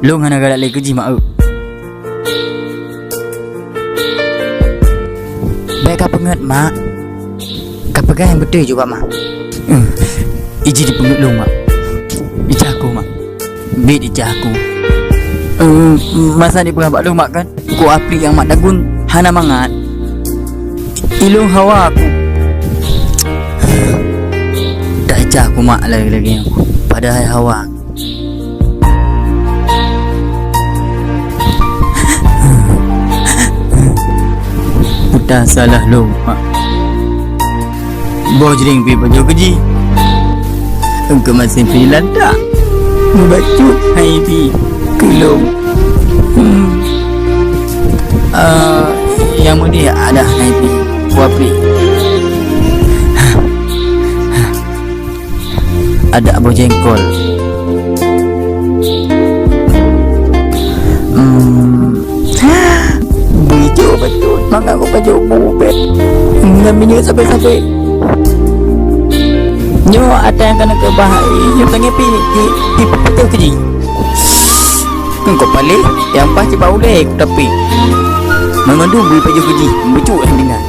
Long hana galak lagi kerja mak. Baik kau pengat mak. Kau pegang yang betul juga mak. Iji di pengut long mak. Ijah aku mak. Bid ijah aku. Masa ni pegang bak long mak kan. Ku aplik yang mak dagun hana mangat. Ilung hawa aku. Dah ijah aku mak lagi-lagi aku. Padahal hawa. Dah salah lo mak. Bawa jering pergi baju kerja. Engkau masih pergi lantak. Membacut hai pergi kelong. Yang mudah ada hai pergi wapi. Ada abu jengkol. Bijak betul. Makan aku baju bubet. Ngambilnya sampai-sampai. Nyo ada yang kena kebahai. Nyo tengah pergi betul kerja. Kau balik yang pasti bau lek tapi. Memang dulu baju kerja. Bijak yang dengar.